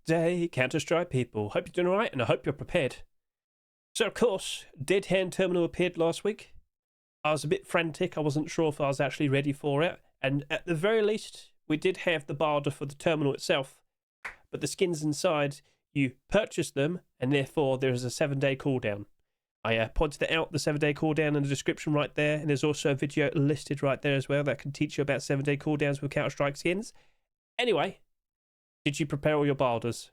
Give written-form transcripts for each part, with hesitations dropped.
Day, Counter-Strike people. Hope you're doing alright, and I hope you're prepared. So, of course, Dead Hand Terminal appeared last week. I was a bit frantic. I wasn't sure if I was actually ready for it. And at the very least, we did have the barter for the terminal itself. But the skins inside, you purchase them, and therefore there is a 7-day cooldown. I pointed it out, the 7-day cooldown, in the description right there. And there's also a video listed right there as well that can teach you about 7-day cooldowns with Counter-Strike skins. Anyway, did you prepare all your barders?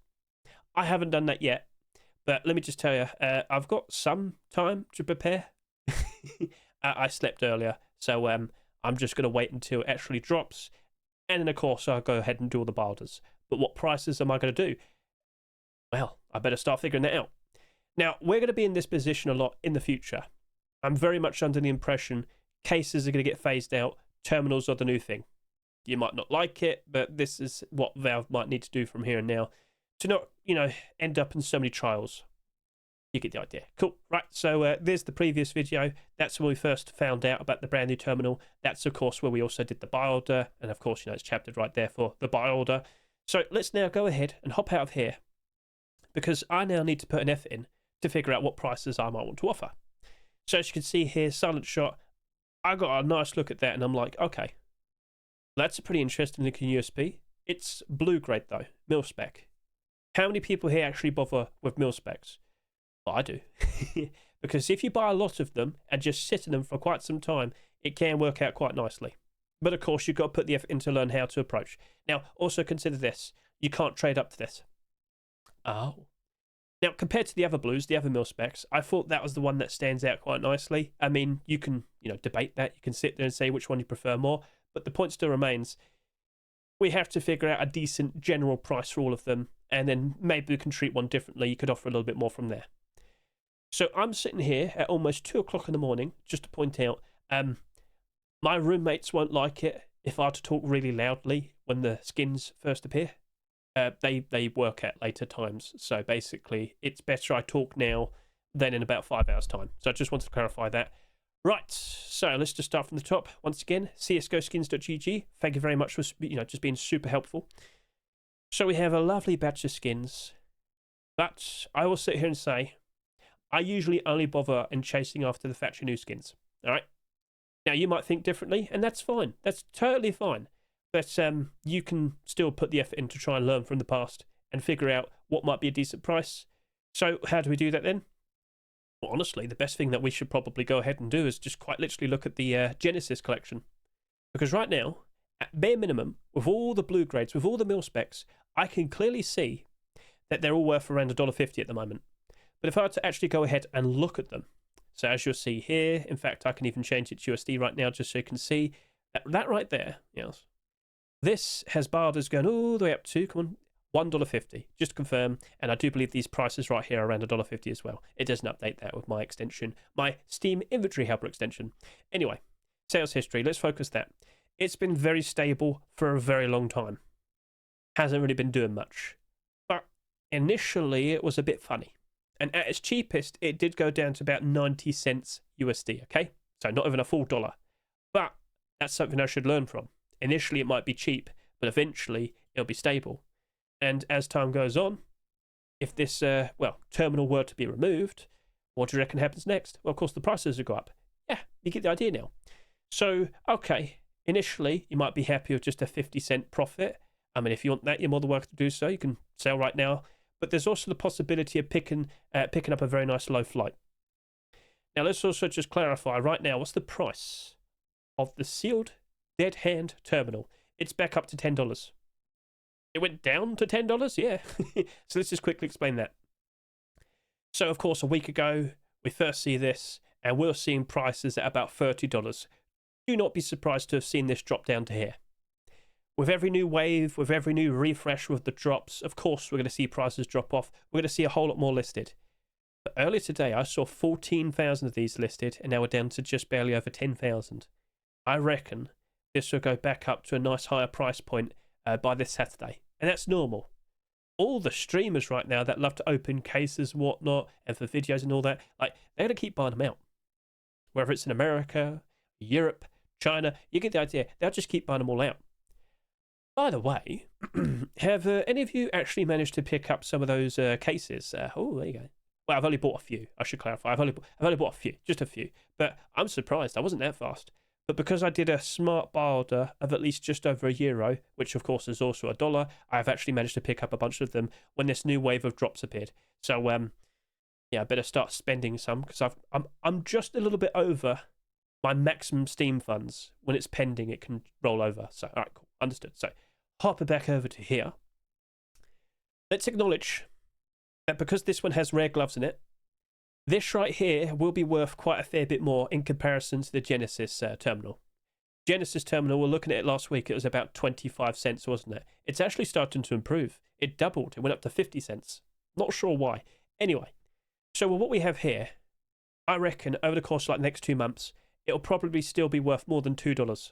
I haven't done that yet. But let me just tell you, I've got some time to prepare. I slept earlier, so I'm just going to wait until it actually drops. And then, of course, I'll go ahead and do all the barders. But what prices am I going to do? Well, I better start figuring that out. Now, we're going to be in this position a lot in the future. I'm very much under the impression cases are going to get phased out. Terminals are the new thing. You might not like it, but this is what Valve might need to do from here and now to not, end up in so many trials. You get the idea. Cool. Right, so there's the previous video. That's when we first found out about the brand new terminal. That's, of course, where we also did the buy order. And, of course, it's chaptered right there for the buy order. So let's now go ahead and hop out of here, because I now need to put an effort in to figure out what prices I might want to offer. So as you can see here, Silent Shot, I got a nice look at that, and I'm like, okay, that's a pretty interesting looking USP. It's blue grade, though, mil spec. How many people here actually bother with mil specs? Well, I do. Because if you buy a lot of them and just sit in them for quite some time, it can work out quite nicely. But of course, you've got to put the effort in to learn how to approach. Now, also consider this. You can't trade up to this. Oh. Now, compared to the other blues, the other mil specs, I thought that was the one that stands out quite nicely. I mean, you can, debate that. You can sit there and say which one you prefer more. But the point still remains. We have to figure out a decent general price for all of them. And then maybe we can treat one differently. You could offer a little bit more from there. So I'm sitting here at almost 2 o'clock in the morning, just to point out, my roommates won't like it if I were to talk really loudly when the skins first appear. They work at later times, so basically it's better I talk now than in about 5 hours' time. So I just wanted to clarify that. Right, so let's just start from the top. Once again, csgoskins.gg. Thank you very much for just being super helpful. So we have a lovely batch of skins, but I will sit here and say I usually only bother in chasing after the factory new skins. All right. Now you might think differently, and that's fine. That's totally fine. But you can still put the effort in to try and learn from the past and figure out what might be a decent price. So how do we do that then? Well, honestly, the best thing that we should probably go ahead and do is just quite literally look at the Genesis collection. Because right now, at bare minimum, with all the blue grades, with all the mil specs, I can clearly see that they're all worth around $1.50 at the moment. But if I were to actually go ahead and look at them, so as you'll see here, in fact, I can even change it to USD right now just so you can see that right there, yes. This has barders going all the way up to, come on, $1.50, just to confirm. And I do believe these prices right here are around $1.50 as well. It doesn't update that with my extension, my Steam Inventory Helper extension. Anyway, sales history, let's focus that. It's been very stable for a very long time. Hasn't really been doing much. But initially, it was a bit funny. And at its cheapest, it did go down to about 90 cents USD, okay? So not even a full dollar. But that's something I should learn from. Initially, it might be cheap, but eventually, it'll be stable. And as time goes on, if this, terminal were to be removed, what do you reckon happens next? Well, of course, the prices will go up. Yeah, you get the idea now. So, okay, initially, you might be happy with just a 50-cent profit. I mean, if you want that, you're more than welcome to do so. You can sell right now. But there's also the possibility of picking up a very nice low flight. Now, let's also just clarify right now, what's the price of the sealed Dead Hand terminal? It's back up to $10. It went down to $10? Yeah. So let's just quickly explain that. So, of course, a week ago, we first see this, and we're seeing prices at about $30. Do not be surprised to have seen this drop down to here. With every new wave, with every new refresh with the drops, of course, we're going to see prices drop off. We're going to see a whole lot more listed. But earlier today, I saw 14,000 of these listed, and now we're down to just barely over 10,000. I reckon this will go back up to a nice higher price point by this Saturday. And that's normal. All the streamers right now that love to open cases and whatnot, and for videos and all that, they're going to keep buying them out. Whether it's in America, Europe, China, you get the idea. They'll just keep buying them all out. By the way, have any of you actually managed to pick up some of those cases? Oh, there you go. Well, I've only bought a few. I should clarify. I've only bought a few, just a few. But I'm surprised. I wasn't that fast. But because I did a smart buy order of at least just over €1, which of course is also $1, I've actually managed to pick up a bunch of them when this new wave of drops appeared. So yeah, I better start spending some because I'm just a little bit over my maximum Steam funds. When it's pending, it can roll over. So all right, cool, understood. So hop it back over to here. Let's acknowledge that because this one has rare gloves in it, this right here will be worth quite a fair bit more in comparison to the Genesis terminal. Genesis terminal, we're looking at it last week, it was about 25 cents, wasn't it? It's actually starting to improve. It doubled. It went up to 50 cents. Not sure why. Anyway, so what we have here, I reckon over the course of like the next 2 months, it'll probably still be worth more than $2.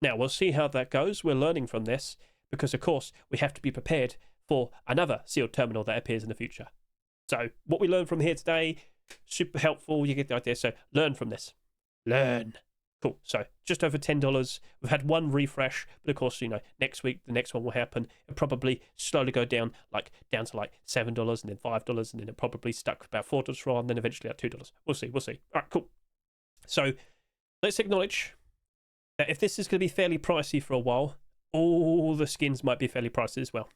Now, we'll see how that goes. We're learning from this because, of course, we have to be prepared for another sealed terminal that appears in the future. So what we learned from here today, super helpful. You get the idea. So learn from this. Learn. Cool. So just over $10. We've had one refresh, but of course, next week, the next one will happen. It'll probably slowly go down to like $7 and then $5, and then it probably stuck about $4 for a while, and then eventually at $2. We'll see. All right, cool. So let's acknowledge that if this is going to be fairly pricey for a while, all the skins might be fairly pricey as well.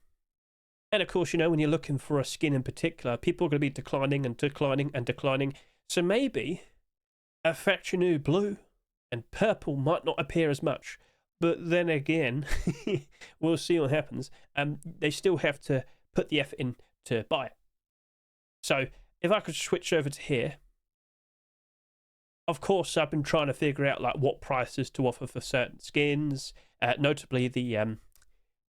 And of course, when you're looking for a skin in particular, people are going to be declining and declining and declining. So maybe a Factory New blue and purple might not appear as much. But then again, we'll see what happens. They still have to put the effort in to buy it. So if I could switch over to here, of course, I've been trying to figure out like what prices to offer for certain skins, notably the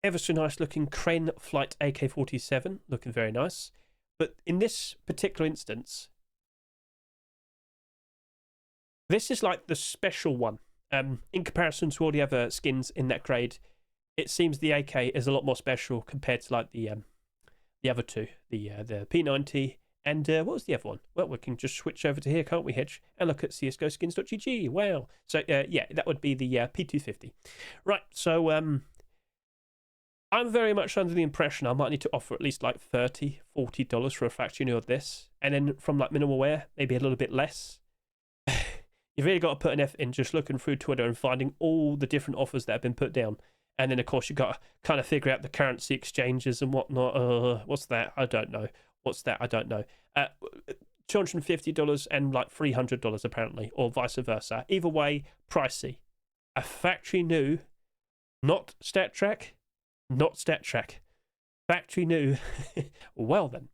ever so nice looking Crane Flight AK-47, looking very nice. But in this particular instance, this is like the special one. In comparison to all the other skins in that grade, it seems the AK is a lot more special compared to like the other two, the P90 and what was the other one? Well, we can just switch over to here, can't we, Hitch? And look at CSGO-skins.gg. Wow. So yeah, that would be the P250. Right. So I'm very much under the impression I might need to offer at least like $30, $40 for a Factory New of this. And then from like minimal wear, maybe a little bit less. You've really got to put an effort in just looking through Twitter and finding all the different offers that have been put down. And then, of course, you've got to kind of figure out the currency exchanges and whatnot. What's that? I don't know. What's that? I don't know. $250 and like $300 apparently, or vice versa. Either way, pricey. A Factory New, not StatTrak. Not StatTrak. Factory New. Well then.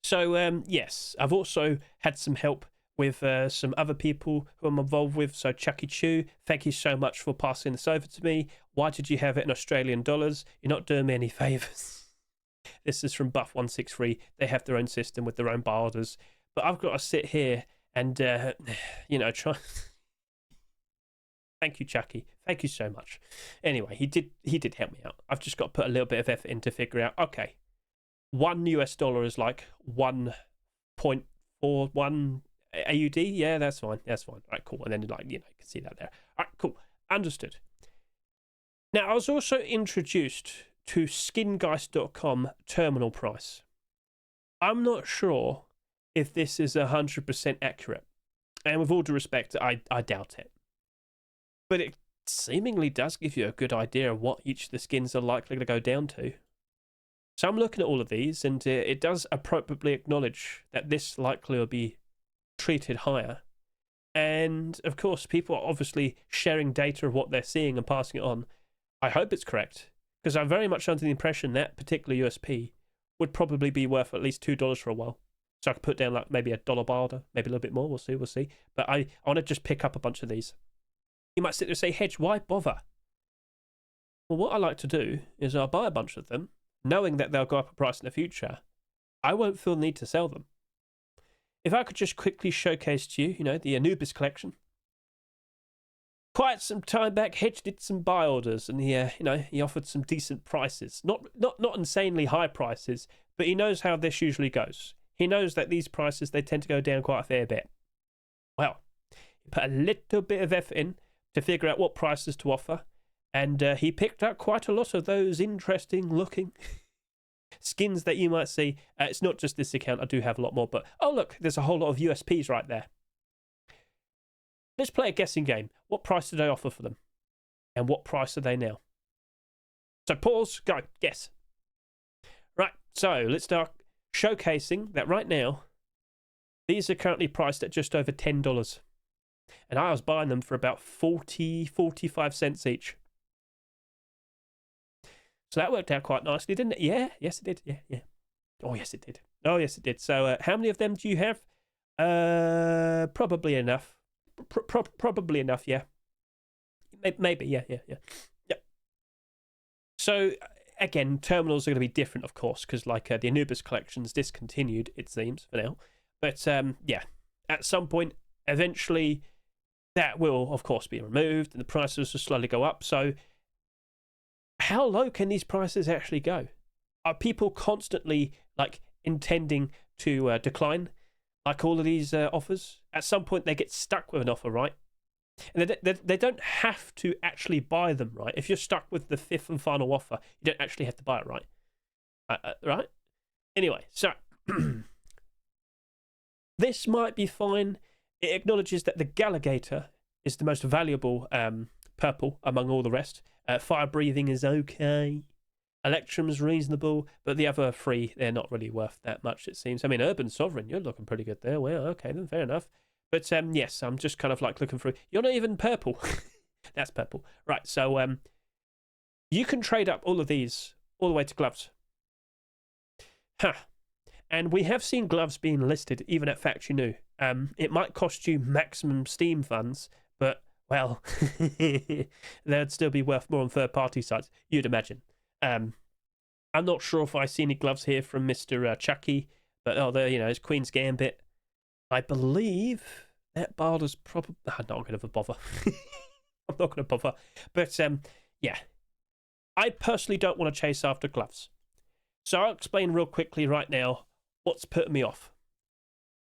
So yes, I've also had some help with some other people who I'm involved with. So Chucky Chew, thank you so much for passing this over to me. Why did you have it in Australian dollars? You're not doing me any favours. This is from Buff163. They have their own system with their own buy orders. But I've got to sit here and, try... Thank you, Chucky. Thank you so much. Anyway, he did help me out. I've just got to put a little bit of effort in to figure out, okay, $1 is like 1.41 AUD. Yeah, that's fine. That's fine. All right, cool. And then, you can see that there. All right, cool. Understood. Now, I was also introduced to skingeist.com terminal price. I'm not sure if this is 100% accurate. And with all due respect, I doubt it. But it seemingly does give you a good idea of what each of the skins are likely to go down to. So I'm looking at all of these, and it does appropriately acknowledge that this likely will be treated higher. And, of course, people are obviously sharing data of what they're seeing and passing it on. I hope it's correct, because I'm very much under the impression that particular USP would probably be worth at least $2 for a while. So I could put down like maybe $1 buy order, maybe a little bit more, we'll see. But I want to just pick up a bunch of these. You might sit there and say, Hedge, why bother? Well, what I like to do is I'll buy a bunch of them, knowing that they'll go up in price in the future. I won't feel the need to sell them. If I could just quickly showcase to you, the Anubis collection. Quite some time back, Hedge did some buy orders, and he offered some decent prices. Not insanely high prices, but he knows how this usually goes. He knows that these prices, they tend to go down quite a fair bit. Well, he put a little bit of effort in to figure out what prices to offer, And he picked up quite a lot of those interesting looking skins that you might see. It's not just this account, I do have a lot more, but oh look, there's a whole lot of USPs right there. Let's play a guessing game. What price did I offer for them? And what price are they now? So pause, go, guess. Right, so let's start showcasing that right now, these are currently priced at just over $10. And I was buying them for about 45 cents each. So that worked out quite nicely, didn't it? Yeah, yes it did. Yeah. Oh, yes it did. Oh, yes it did. So how many of them do you have? Probably enough. Probably enough, yeah. Maybe, yeah. So, again, terminals are going to be different, of course, because like the Anubis collection's discontinued, it seems, for now. But, yeah, at some point, eventually, that will, of course, be removed, and the prices will slowly go up. So, how low can these prices actually go? Are people constantly, like, intending to decline, like all of these offers? At some point, they get stuck with an offer, right? And they don't have to actually buy them, right? If you're stuck with the fifth and final offer, you don't actually have to buy it, right? Right? Anyway, so this might be fine. It acknowledges that the Galligator is the most valuable purple among all the rest. Fire breathing is okay. Electrum's reasonable, but the other three, they're not really worth that much, it seems. I mean, Urban Sovereign, you're looking pretty good there. Well, okay, then fair enough. But yes, I'm just kind of like looking through. You're not even purple. That's purple. Right, so you can trade up all of these all the way to gloves. And we have seen gloves being listed even at Factory New. It might cost you maximum Steam funds, but, well, they'd still be worth more on third-party sites, you'd imagine. I'm not sure if I see any gloves here from Mr. Chucky, but, oh, there, it's Queen's Gambit. I believe that Barter's probably... I'm not going to bother. I'm not going to bother. But, yeah. I personally don't want to chase after gloves. So I'll explain real quickly right now what's putting me off.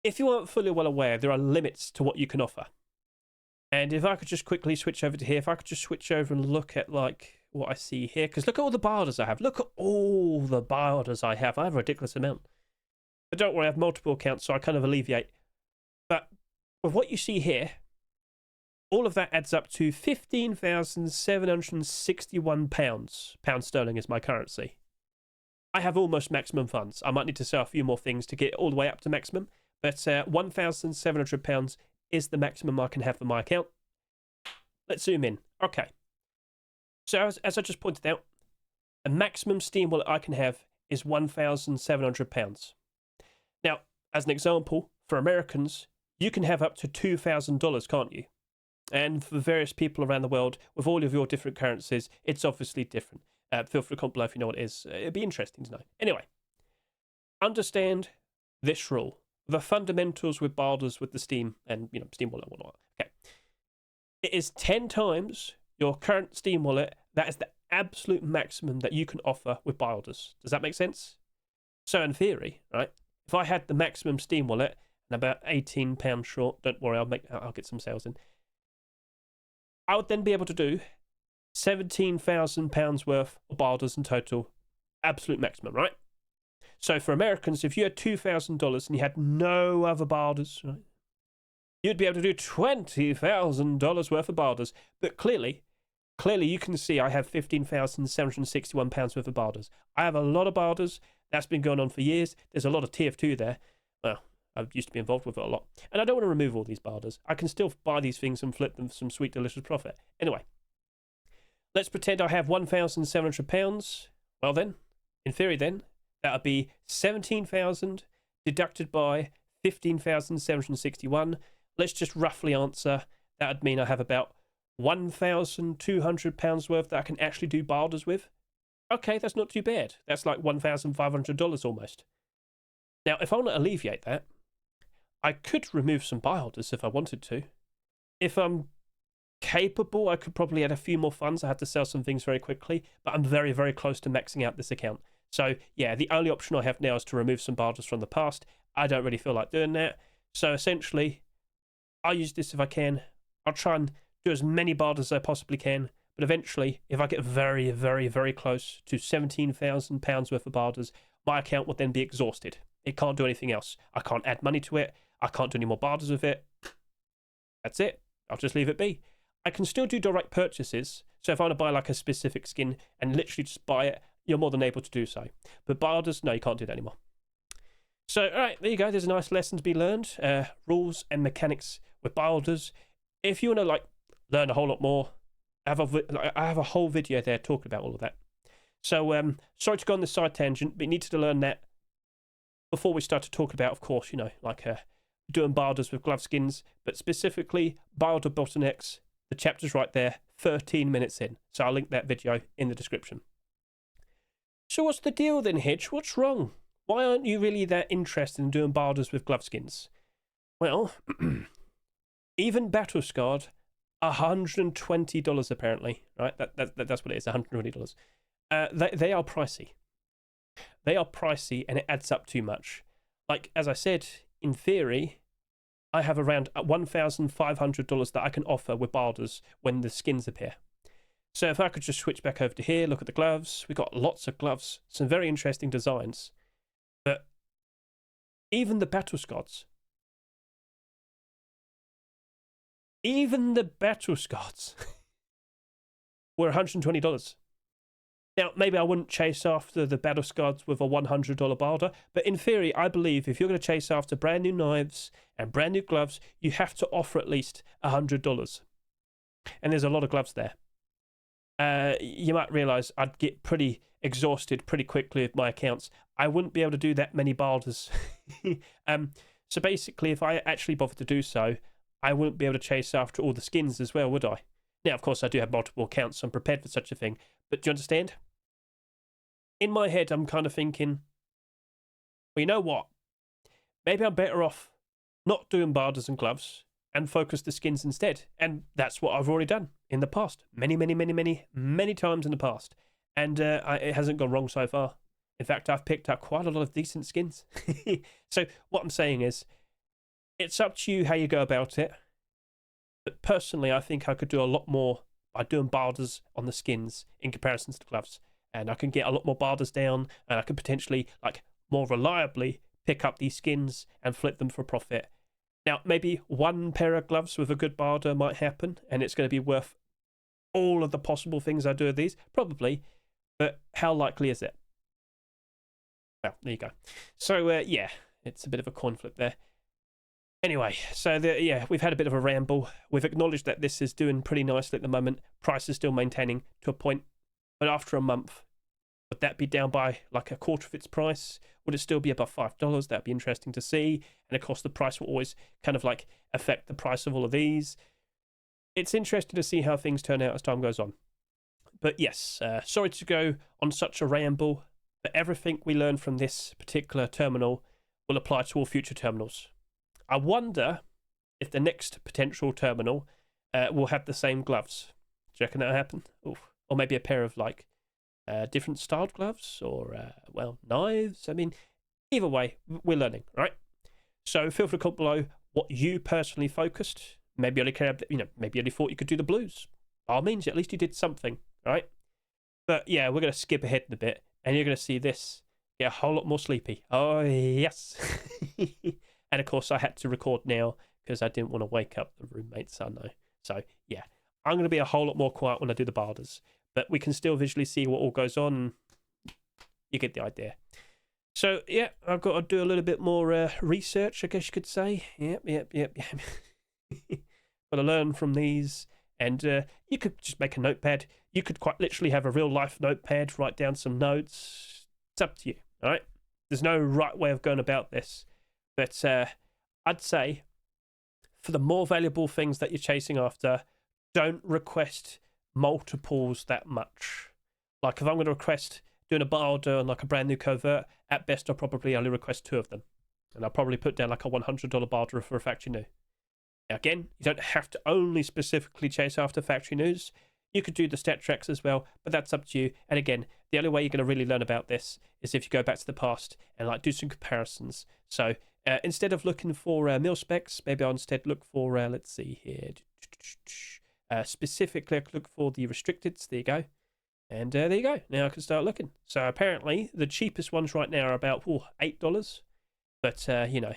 If you aren't fully well aware, there are limits to what you can offer. And if I could just quickly switch over to here, if I could just switch over and look at, like, what I see here. Because look at all the Barders I have. Look at all the Barders I have. I have a ridiculous amount. But don't worry, I have multiple accounts, so I kind of alleviate. But with what you see here, all of that adds up to £15,761. Pound sterling is my currency. I have almost maximum funds. I might need to sell a few more things to get all the way up to maximum. But £1,700 is the maximum I can have for my account. Let's zoom in. Okay. So as I just pointed out, a maximum Steam wallet I can have is £1,700. Now, as an example, for Americans, you can have up to $2,000, can't you? And for various people around the world, with all of your different currencies, it's obviously different. Feel free to comment below if you know what it is. It'd be interesting to know. Anyway, understand this rule. The fundamentals with Barders, with the Steam, and, Steam wallet and whatnot. Okay. It is 10 times your current Steam wallet. That is the absolute maximum that you can offer with Barders. Does that make sense? So in theory, right, if I had the maximum Steam wallet, and about £18 short, don't worry, I'll get some sales in. I would then be able to do £17,000 worth of Barders in total, absolute maximum, right? So for Americans, if you had $2,000 and you had no other Barders, right, you'd be able to do $20,000 worth of Barders. But clearly you can see I have £15,761 worth of Barders. I have a lot of Barders. That's been going on for years. There's a lot of TF2 there. Well, I used to be involved with it a lot. And I don't want to remove all these Barders. I can still buy these things and flip them for some sweet, delicious profit. Anyway, let's pretend I have £1,700. Well then, in theory then, that would be 17,000 deducted by 15,761. Let's just roughly answer. That would mean I have about £1,200 worth that I can actually do Barders with. Okay, that's not too bad. That's like $1,500 almost. Now, if I want to alleviate that, I could remove some buy orders if I wanted to. If I'm capable, I could probably add a few more funds. I had to sell some things very quickly, but I'm very, very close to maxing out this account. So, yeah, the only option I have now is to remove some buy orders from the past. I don't really feel like doing that. So, essentially, I'll use this if I can. I'll try and do as many buy orders as I possibly can, But eventually, if I get very, very, very close to £17,000 worth of barters, my account will then be exhausted. It can't do anything else. I can't add money to it. I can't do any more barters with it. That's it. I'll just leave it be. I can still do direct purchases. So if I want to buy like a specific skin and literally just buy it, you're more than able to do so. But barters, no, you can't do that anymore. So, all right, there you go. There's a nice lesson to be learned. Rules and mechanics with barters. If you want to like learn a whole lot more, I have a whole video there talking about all of that. So, sorry to go on this side tangent, but you need to learn that before we start to talk about, of course, you know, like doing barters with glove skins, but specifically barter bottlenecks. The chapter's right there, 13 minutes in. So I'll link that video in the description. So what's the deal then, Hitch? What's wrong? Why aren't you really that interested in doing barters with glove skins? Well, even battle scarred, $120 apparently, right? That's what it is, $120. They are pricey. They are pricey, and it adds up too much. Like, as I said, in theory, I have around $1,500 that I can offer with barters when the skins appear. So if I could just switch back over to here, look at the gloves. We've got lots of gloves, some very interesting designs. But even the battle scards, were $120. Now, maybe I wouldn't chase after the battle scards with a $100 barter, but in theory, I believe if you're going to chase after brand new knives and brand new gloves, you have to offer at least $100. And there's a lot of gloves there. You might realise I'd get pretty exhausted pretty quickly with my accounts. I wouldn't be able to do that many barters. So basically, if I actually bothered to do so, I wouldn't be able to chase after all the skins as well, would I? Now, of course, I do have multiple accounts, so I'm prepared for such a thing. But do you understand? In my head, I'm kind of thinking, well, you know what? Maybe I'm better off not doing barters and gloves and focus the skins instead. And that's what I've already done in the past. Many times in the past. And it hasn't gone wrong so far. In fact, I've picked up quite a lot of decent skins. So what I'm saying is, it's up to you how you go about it. But personally, I think I could do a lot more by doing barters on the skins in comparison to the gloves. And I can get a lot more barters down, and I can potentially, like, more reliably pick up these skins and flip them for profit. Now, maybe one pair of gloves with a good barter might happen, and it's going to be worth all of the possible things I do with these. Probably. But how likely is it? Well, there you go. So, yeah, it's a bit of a coin flip there. Anyway, so we've had a bit of a ramble. We've acknowledged that this is doing pretty nicely at the moment. Price is still maintaining to a point. But after a month, would that be down by like a quarter of its price? Would it still be above $5? That'd be interesting to see. And of course, the price will always kind of like affect the price of all of these. It's interesting to see how things turn out as time goes on. But yes, sorry to go on such a ramble, but everything we learn from this particular terminal will apply to all future terminals. I wonder if the next potential terminal will have the same gloves. Do you reckon that'll happen? Ooh. Or maybe a pair of like different styled gloves or, well, knives. I mean, either way, we're learning, right? So feel free to comment below what you personally focused. Maybe you only care, maybe you only thought you could do the blues. By all means, at least you did something, right? But yeah, we're going to skip ahead in a bit and you're going to see this get a whole lot more sleepy. Oh, yes. And of course, I had to record now because I didn't want to wake up the roommates, I know. So yeah, I'm going to be a whole lot more quiet when I do the barters, but we can still visually see what all goes on. You get the idea. So yeah, I've got to do a little bit more research, I guess you could say. Yep. Got to learn from these. And you could just make a notepad. You could quite literally have a real life notepad, write down some notes. It's up to you, all right? There's no right way of going about this. But I'd say for the more valuable things that you're chasing after, don't request multiples that much. Like if I'm going to request doing a barter on like a brand new covert, at best I'll probably only request 2 of them. And I'll probably put down like a $100 barter for a factory new. Now again, you don't have to only specifically chase after factory news. You could do the stat tracks as well, but that's up to you. And again, the only way you're going to really learn about this is if you go back to the past and like do some comparisons. So instead of looking for mil specs, maybe I'll instead look for, let's see here, Specifically, I could look for the restricteds. There you go. And there you go. Now I can start looking. So apparently the cheapest ones right now are about $8. But, you know,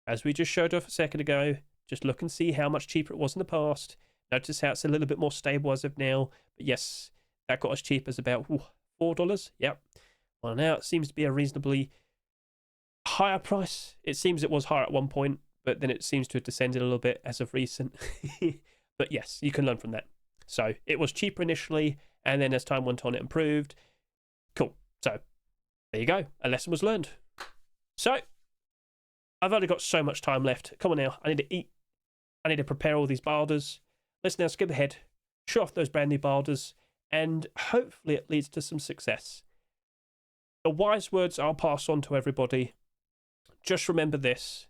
as we just showed off a second ago, just look and see how much cheaper it was in the past. Notice how it's a little bit more stable as of now. But yes, that got as cheap as about $4. Yep. Well, now it seems to be a reasonably higher price. It seems it was higher at one point, but then it seems to have descended a little bit as of recent. But yes, you can learn from that. So it was cheaper initially, and then as time went on, it improved. Cool. So there you go. A lesson was learned. So I've only got so much time left. Come on now. I need to eat. I need to prepare all these barders. Let's now skip ahead, show off those brand new barders, and hopefully it leads to some success. The wise words I'll pass on to everybody. Just remember this.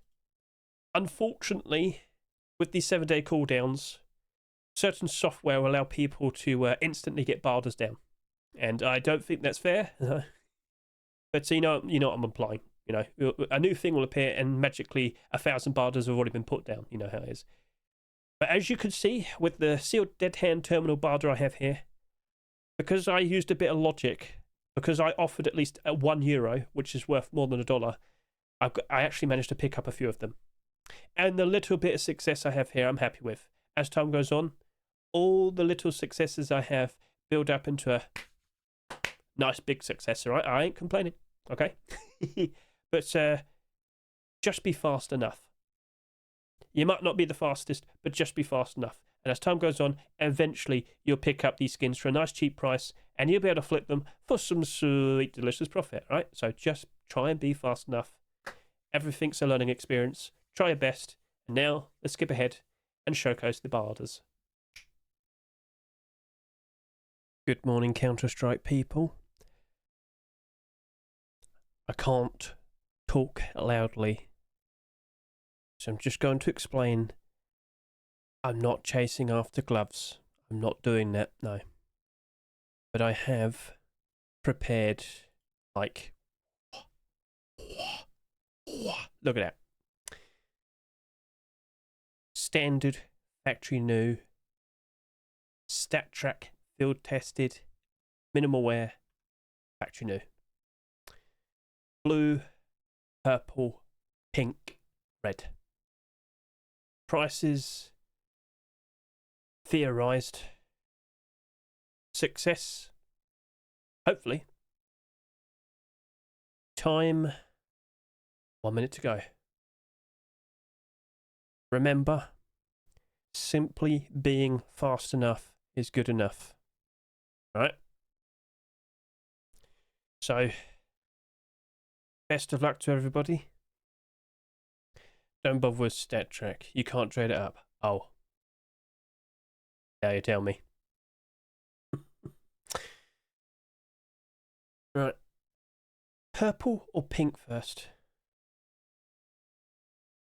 Unfortunately, with these 7-day cooldowns, certain software will allow people to instantly get barders down. And I don't think that's fair. But you know what I'm implying. You know, a new thing will appear and magically 1,000 barders have already been put down. You know how it is. But as you can see with the sealed dead hand terminal barder I have here, because I used a bit of logic, because I offered at least €1, which is worth more than $1, I actually managed to pick up a few of them. And the little bit of success I have here, I'm happy with. As time goes on, all the little successes I have build up into a nice big success, all right? I ain't complaining, okay? But just be fast enough. You might not be the fastest, but just be fast enough. And as time goes on, eventually you'll pick up these skins for a nice cheap price, and you'll be able to flip them for some sweet, delicious profit, right? So just try and be fast enough. Everything's a learning experience. Try your best. And now, let's skip ahead and showcase the barders. Good morning, Counter-Strike people. I can't talk loudly, so I'm just going to explain. I'm not chasing after gloves. I'm not doing that, no. But I have prepared, like, look at that. Standard, factory new, stat track, field tested, minimal wear, factory new. Blue, purple, pink, red. Prices theorized. Success, hopefully. Time, 1 minute to go. Remember, simply being fast enough is good enough. Right? So, best of luck to everybody. Don't bother with stat track. You can't trade it up. Oh. Now you tell me. Right. Purple or pink first?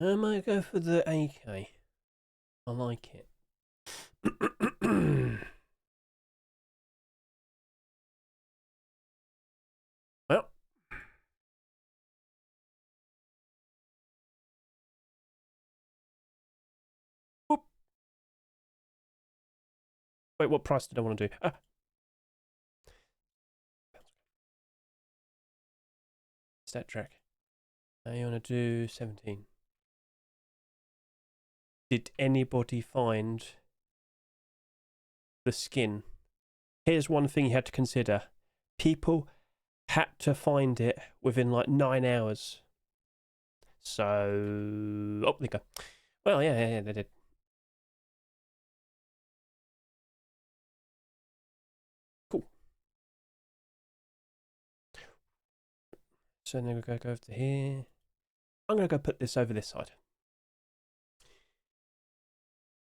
I might go for the AK. I like it. Well. Whoop. Wait, what price did I want to do? Stat track. Now you want to do 17. Did anybody find the skin? Here's one thing you had to consider. People had to find it within like 9 hours. So, oh, there you go. Well, yeah, they did. Cool. So then we're going to go over to here. I'm going to go put this over this side.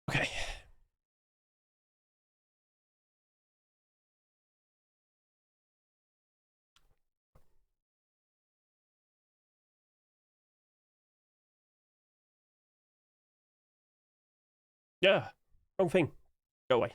Okay. Yeah, wrong thing. Go away.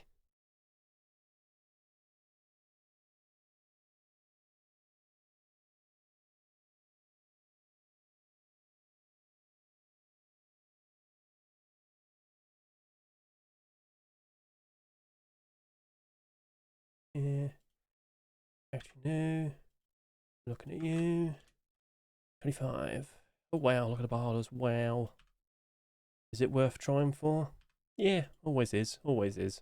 Yeah. Actually, no. Looking at you. 25. Oh, wow. Look at the bars. Wow. Is it worth trying for? Yeah, always is. Always is.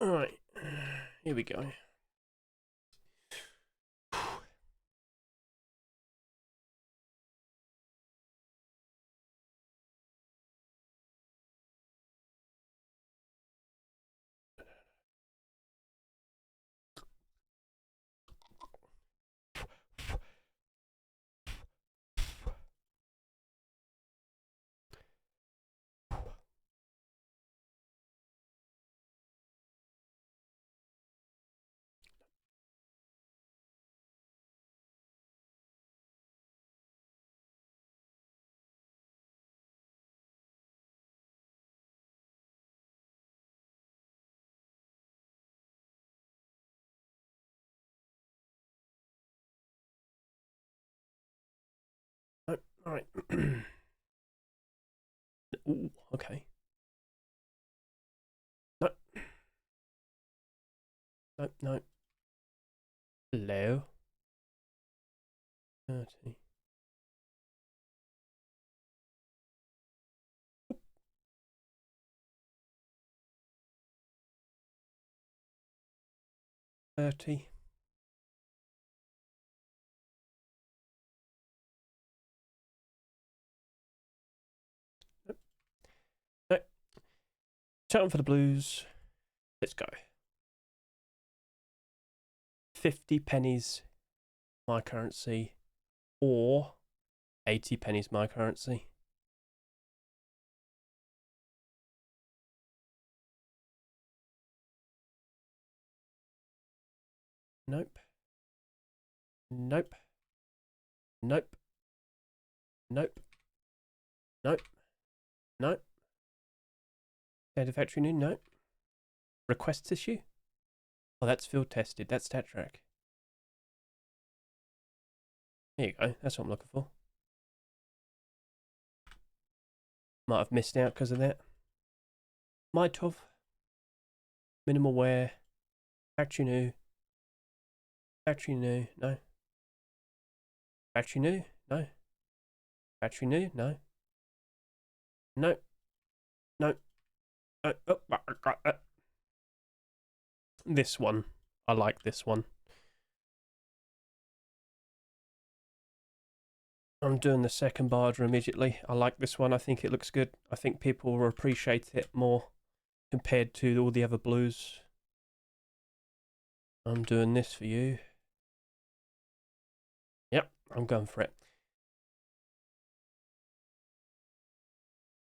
Alright. Here we go. Oh, alright. Ooh, okay. No. No, no. Hello. 30. 30. No. Time for the blues. Let's go. 50 pennies my currency, or 80 pennies my currency. Nope. Nope. Nope. Nope. Nope. Nope. Data factory new? Nope. Requests issue? Oh, that's field tested. That's stat track. There you go. That's what I'm looking for. Might have missed out because of that. Might have. Minimal wear. Factory new. Factory new. No. Factory new? No. Factory new? No. No. No. This one. I like this one. I'm doing the second barger immediately. I like this one. I think it looks good. I think people will appreciate it more compared to all the other blues. I'm doing this for you. Yep, I'm going for it.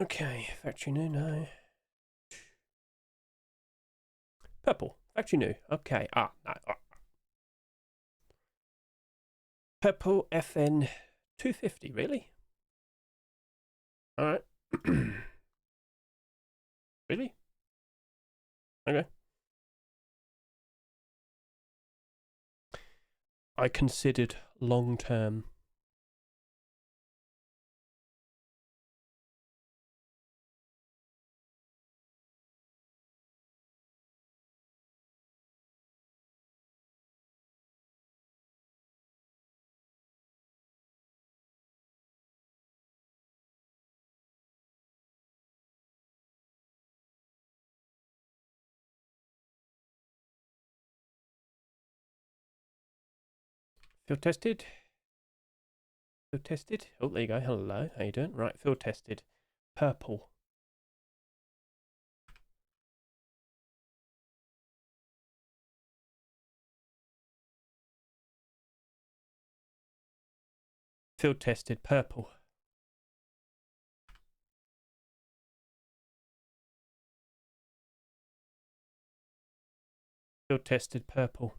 Okay, factory new, no. Purple, factory new. Okay, no. Purple FN 250, really? Alright. Really? Okay. I considered long term. Field tested. Field tested. Oh, there you go. Hello. How you doing? Right, field tested. Purple. Field tested. Purple. Field tested. Purple.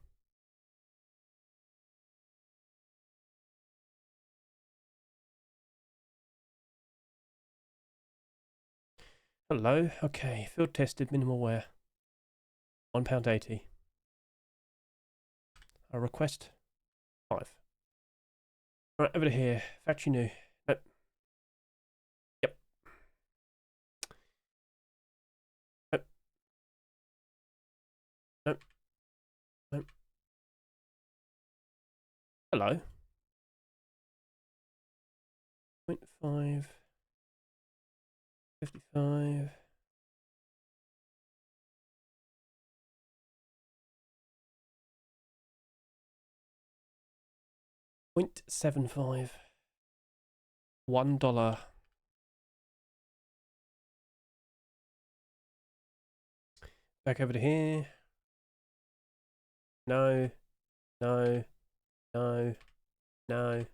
Hello. Okay. Field tested. Minimal wear. £1.80. A request. 5. Right, over to here. Factory new. Nope. Yep. Nope. Nope. Nope. Hello. 0.5. 55. $0.75. $1. Back over to here. No. No. No. No.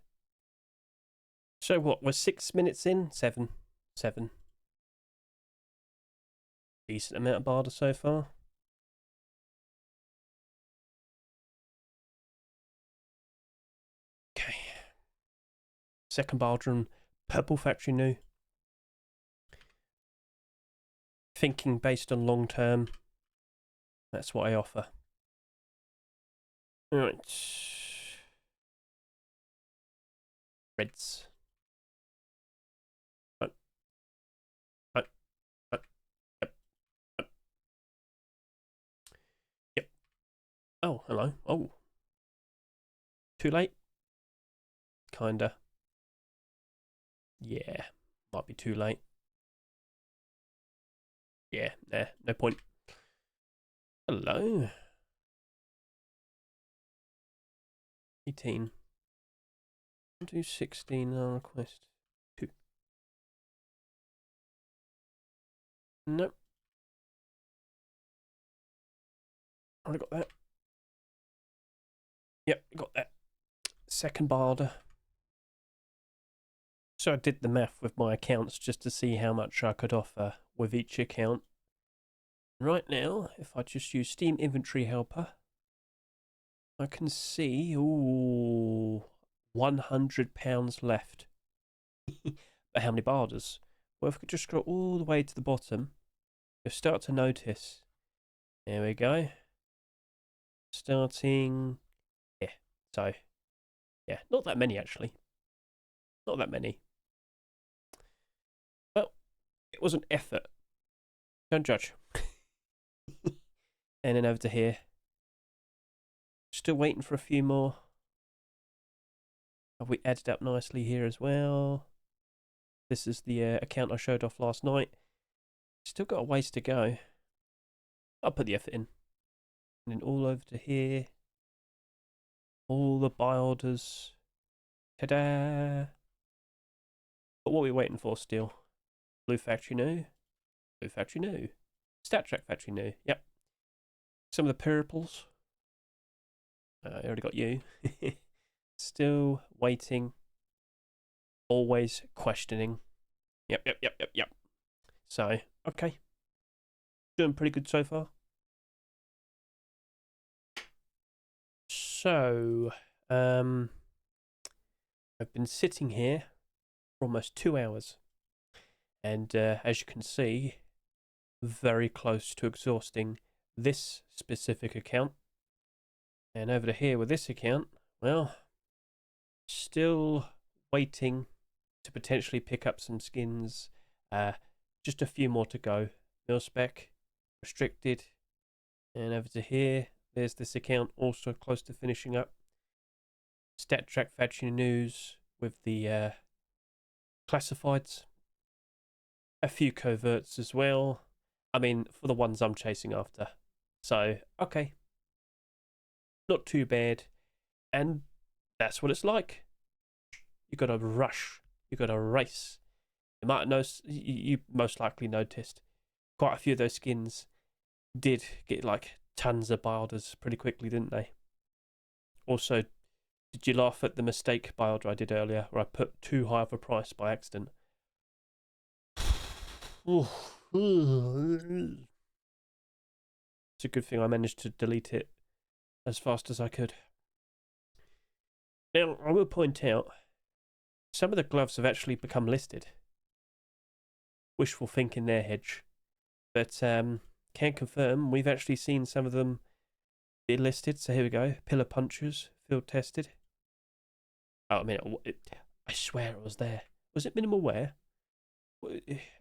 So what? We're 6 minutes in? 7. 7. Decent amount of barter so far. Okay. Second barter, purple factory new. Thinking based on long term. That's what I offer. Alright. Reds. Yep. Oh, hello. Oh. Too late? Kinda. Yeah. Might be too late. Yeah, nah, no point. Hello. 18. Do 16 on request. 2. Nope. Already got that. Yep, got that. Second barter. So I did the math with my accounts just to see how much I could offer with each account. Right now, if I just use Steam Inventory Helper, I can see, ooh, £100 left. But how many barters? Well, if we could just scroll all the way to the bottom, you'll start to notice. There we go. Starting, yeah, so, yeah, not that many actually. Not that many. Well, it was an effort. Don't judge. And then over to here. Still waiting for a few more. Have we added up nicely here as well? This is the account I showed off last night. Still got a ways to go. I'll put the effort in. And then all over to here. All the buy orders. Ta-da! But what are we waiting for still? Blue factory new. Blue factory new. Stat track factory new. Yep. Some of the purples. I already got you. Still waiting. Always questioning. Yep. So, okay. Doing pretty good so far. So, I've been sitting here for almost 2 hours. And as you can see, very close to exhausting this specific account. And over to here with this account, well, still waiting to potentially pick up some skins. Just a few more to go. Mil spec, restricted. And over to here, there's this account also close to finishing up. Stat track factory news with the classifieds. A few coverts as well. I mean, for the ones I'm chasing after. So, okay. Not too bad. And that's what it's like. You gotta rush. You gotta race. You might notice, you most likely noticed quite a few of those skins did get like tons of buy orders pretty quickly, didn't they? Also, did you laugh at the mistake buy order I did earlier where I put too high of a price by accident? It's a good thing I managed to delete it as fast as I could. Now, I will point out, some of the gloves have actually become listed. Wishful thinking there, Hedge. But can confirm, we've actually seen some of them be listed. So here we go. Pillar punchers, field tested. Oh, I mean, I swear it was there. Was it minimal wear?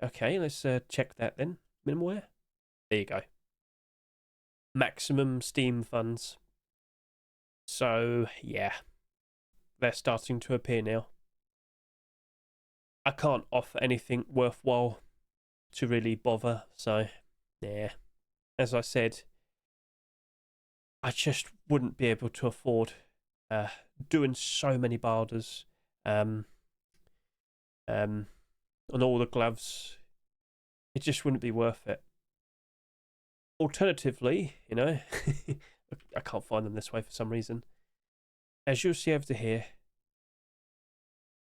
Okay, let's check that then. Minimal wear? There you go. maximum Steam funds. So, yeah, they're starting to appear now. I can't offer anything worthwhile to really bother, so, yeah. As I said, I just wouldn't be able to afford doing so many barders on all the gloves. It just wouldn't be worth it. Alternatively, you know, I can't find them this way for some reason. As you'll see over here,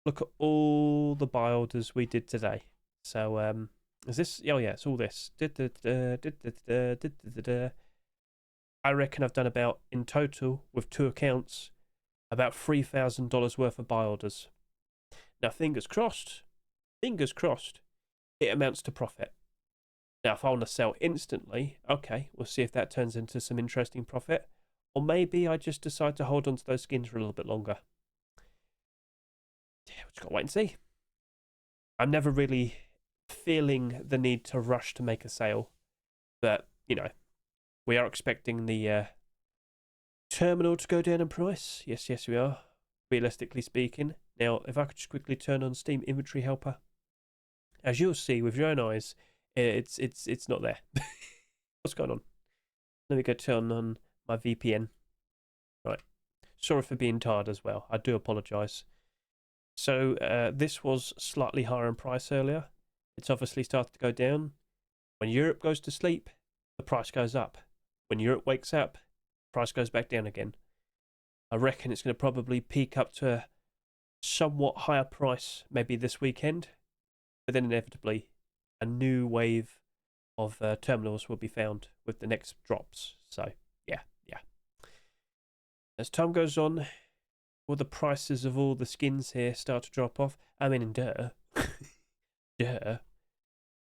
look at all the buy orders we did today. So, is this? Oh yeah, it's all this. I reckon I've done about, in total, with 2 accounts, about $3,000 worth of buy orders. Now, fingers crossed, it amounts to profit. Now, if I want to sell instantly, okay, we'll see if that turns into some interesting profit. Or maybe I just decide to hold on to those skins for a little bit longer. Yeah, we've just got to wait and see. I'm never really feeling the need to rush to make a sale. But, you know, we are expecting the terminal to go down in price. Yes, we are, realistically speaking. Now, if I could just quickly turn on Steam Inventory Helper. As you'll see with your own eyes, it's not there. What's going on? Let me go turn on my VPN. Right. Sorry for being tired as well. I do apologise. So this was slightly higher in price earlier. It's obviously started to go down. When Europe goes to sleep, the price goes up. When Europe wakes up, price goes back down again. I reckon it's going to probably peak up to a somewhat higher price maybe this weekend. But then inevitably, a new wave of terminals will be found with the next drops. So, yeah. As time goes on, all the prices of all the skins here start to drop off. I mean, duh. Duh.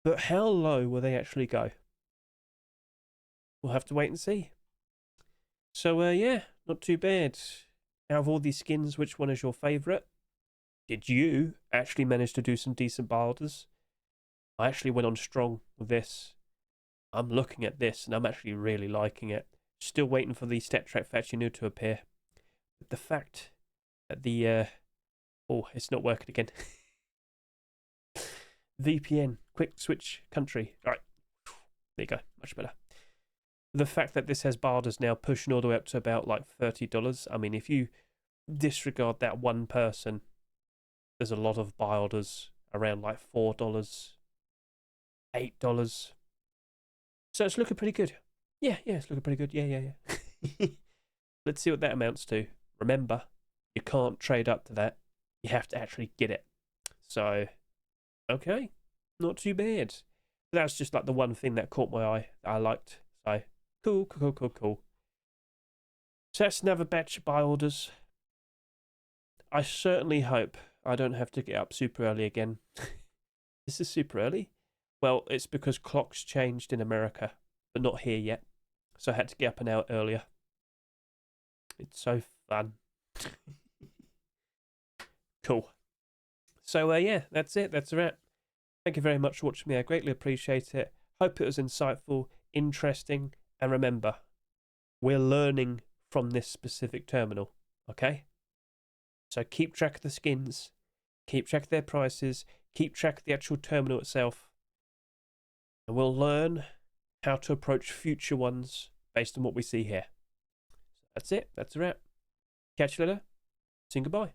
But how low will they actually go? We'll have to wait and see. So, yeah, not too bad. Out of all these skins, which one is your favourite? Did you actually manage to do some decent buy orders? I actually went on strong with this. I'm looking at this and I'm actually really liking it. Still waiting for the Stat Track Factory New to appear. But the fact that the oh, it's not working again. VPN, quick switch country. All right, there you go, much better. The fact that this has barders now pushing all the way up to about like $30. I mean, if you disregard that one person, there's a lot of buy orders around like $4, $8. So it's looking pretty good. Yeah, it's looking pretty good. Yeah. Let's see what that amounts to. Remember, you can't trade up to that. You have to actually get it. So, okay, not too bad. That's just like the one thing that caught my eye that I liked. So, cool. So that's another batch of buy orders. I certainly hope I don't have to get up super early again. Is this super early? Well, it's because clocks changed in America, but not here yet. So I had to get up an hour earlier. It's so fun. Cool. So, yeah, that's it. That's a wrap. Thank you very much for watching me. I greatly appreciate it. Hope it was insightful, interesting, and remember, we're learning from this specific terminal, okay? So keep track of the skins, keep track of their prices, keep track of the actual terminal itself, and we'll learn how to approach future ones based on what we see here. That's it. That's a wrap. Catch you later. See you, goodbye.